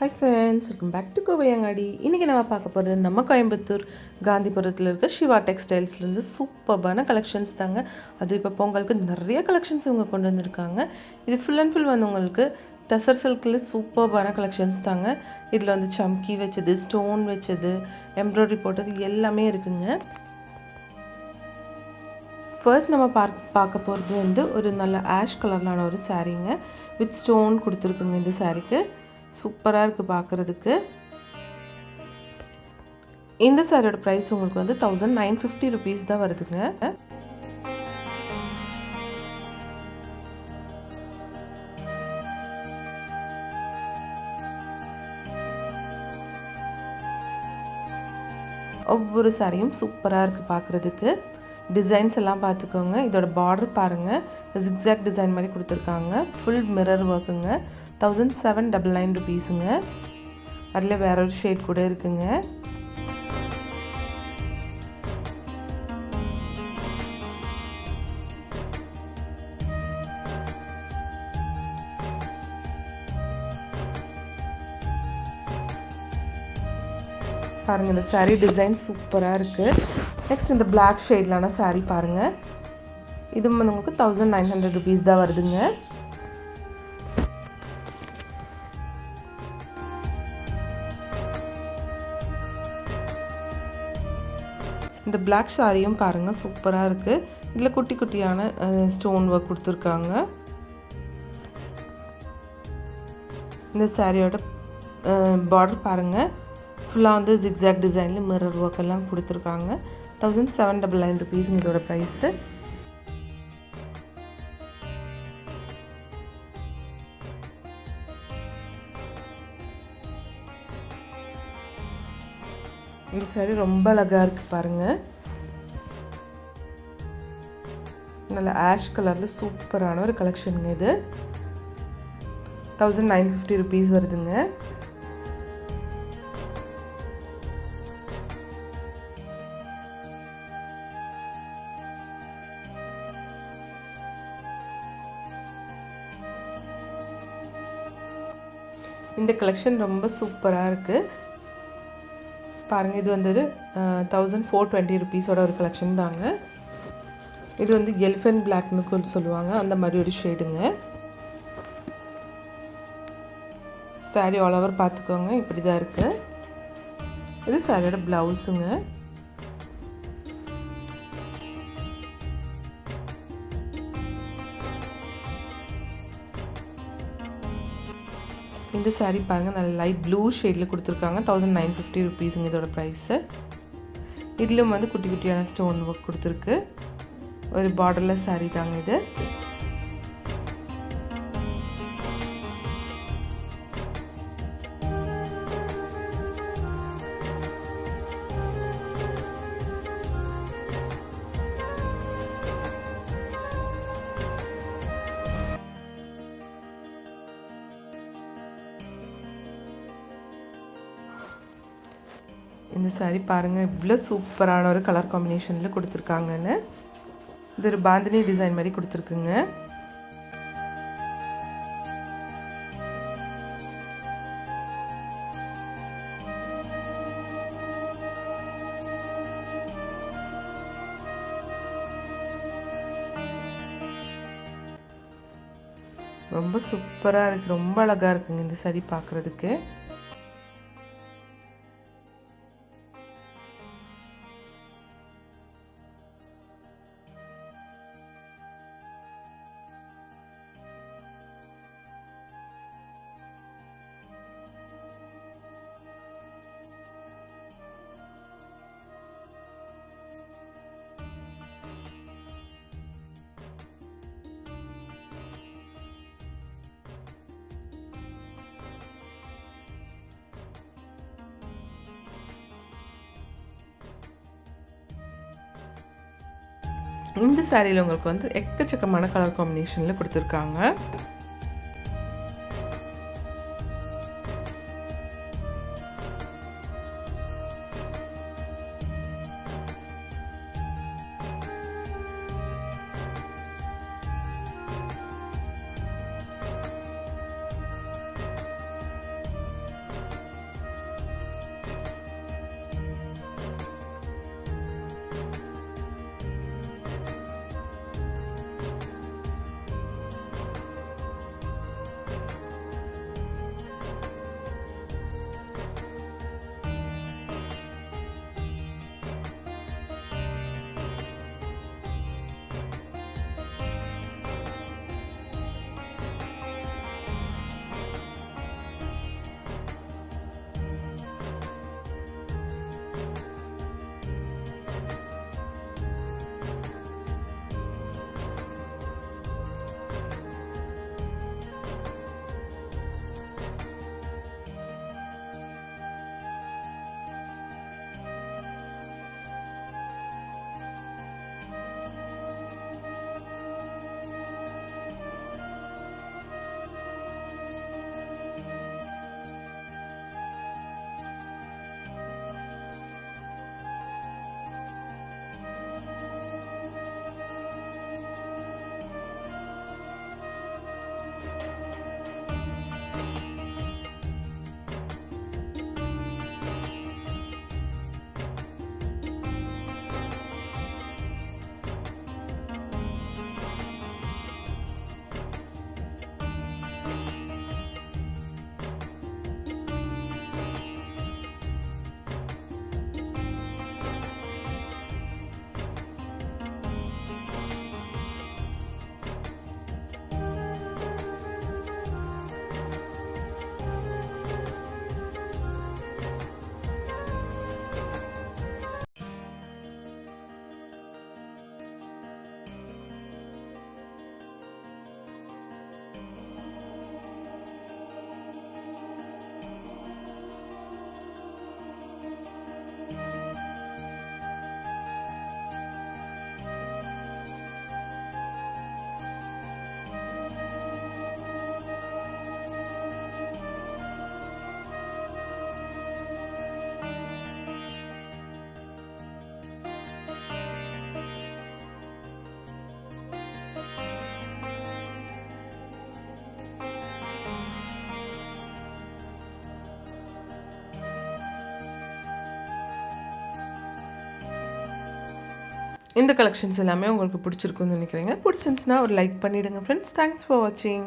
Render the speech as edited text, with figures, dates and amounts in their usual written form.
Hi friends, welcome back to Kovai Angadi. இன்றைக்கி நம்ம பார்க்க போகிறது நம்ம கோயம்புத்தூர் காந்திபுரத்தில் இருக்க சிவா டெக்ஸ்டைல்ஸ்லேருந்து சூப்பர்பான கலெக்ஷன்ஸ் தாங்க. அது இப்போ பொங்கலுக்கு நிறைய கலெக்ஷன்ஸ் இவங்க கொண்டு வந்திருக்காங்க. இது ஃபுல் அண்ட் ஃபுல் வந்து உங்களுக்கு டசர் சில்கில் சூப்பர்பான கலெக்ஷன்ஸ் தாங்க. இதில் வந்து சம்கி வச்சது, ஸ்டோன் வச்சது, எம்ப்ராய்டரி போட்டது எல்லாமே இருக்குங்க. ஃபர்ஸ்ட் நம்ம பார்க்க போகிறது வந்து ஒரு நல்ல ஆஷ் கலர்லான ஒரு சாரீங்க வித் ஸ்டோன் கொடுத்துருக்குங்க. இந்த சாரீக்கு சூப்பராக இருக்குது பார்க்குறதுக்கு. இந்த சாரியோட ப்ரைஸ் உங்களுக்கு வந்து 1950 ருபீஸ் தான் வருதுங்க. ஒவ்வொரு சாரியும் சூப்பராக இருக்குது பார்க்குறதுக்கு. டிசைன்ஸ் எல்லாம் பார்த்துக்கோங்க. இதோட பார்டர் பாருங்கள், ஜிக்ஸாக் டிசைன் மாதிரி கொடுத்துருக்காங்க. ஃபுல் மிரர் ஒர்க்குங்க. 1799 ருபீஸுங்க. அதில் வேற ஒரு ஷேட் கூட இருக்குங்க. பாருங்கள், இந்த சாரீ டிசைன் சூப்பராக இருக்குது. நெக்ஸ்ட் இந்த பிளாக் ஷேட்லான சாரீ பாருங்கள். இது வந்து உங்களுக்கு 1900 ருபீஸ் தான் வருதுங்க. இந்த பிளாக் சாரியும் பாருங்கள் சூப்பராக இருக்குது. இதில் குட்டி குட்டியான ஸ்டோன் ஒர்க் கொடுத்துருக்காங்க. இந்த சாரியோட பார்டர் பாருங்கள், ஃபுல்லாக வந்து ஜிக்ஸாக் டிசைனில் மிரர் ஒர்க் எல்லாம் கொடுத்துருக்காங்க. 1799 ருபீஸ் இதோட ப்ரைஸு. இந்த சாரி ரொம்ப அழகாக இருக்குது பாருங்கள். நல்ல ஆஷ் கலரில் சூப்பரான ஒரு கலெக்ஷனுங்க. இது 1950 ருபீஸ் வருதுங்க. இந்த கலெக்ஷன் ரொம்ப சூப்பராக இருக்குது பாருங்கள். இது வந்து 1420 ருபீஸோட ஒரு கலெக்ஷன் தாங்க. இது வந்து எலிஃபென்ட் பிளாக்னு சொல்லுவாங்க, அந்த மாதிரி ஒரு ஷேடுங்க. சாரீ ஆல் ஓவர் பார்த்துக்கோங்க, இப்படி தான் இருக்குது. இது சாரியோட ப்ளவுஸுங்க. இந்த சாரீ பாருங்கள், நல்ல லைட் ப்ளூ ஷேடில் கொடுத்துருக்காங்க. 1950 ருபீஸுங்க இதோட ப்ரைஸு. இதிலும் வந்து குட்டி குட்டியான ஸ்டோன் ஒர்க் கொடுத்துருக்கு. ஒரு பார்டர்லெஸ் சாரீ தாங்க இது. இந்த சாரீ பாருங்கள், இவ்வளோ சூப்பரான ஒரு கலர் காம்பினேஷனில் கொடுத்துருக்காங்கன்னு. இது ஒரு பாந்தினி டிசைன் மாதிரி கொடுத்துருக்குங்க. ரொம்ப சூப்பராக இருக்குது, ரொம்ப அழகாக இருக்குங்க இந்த சாரீ பார்க்குறதுக்கு. இந்த சாரியில் உங்களுக்கு வந்து எக்கச்சக்கமான கலர் காம்பினேஷனில் கொடுத்துருக்காங்க. இந்த கலெக்ஷன்ஸ் எல்லாமே உங்களுக்கு பிடிச்சிருக்குன்னு நினைக்கிறேங்க. பிடிச்சிருந்துச்சுன்னா ஒரு லைக் பண்ணிவிடுங்க ஃப்ரெண்ட்ஸ். தேங்க்ஸ் ஃபார் வாட்சிங்.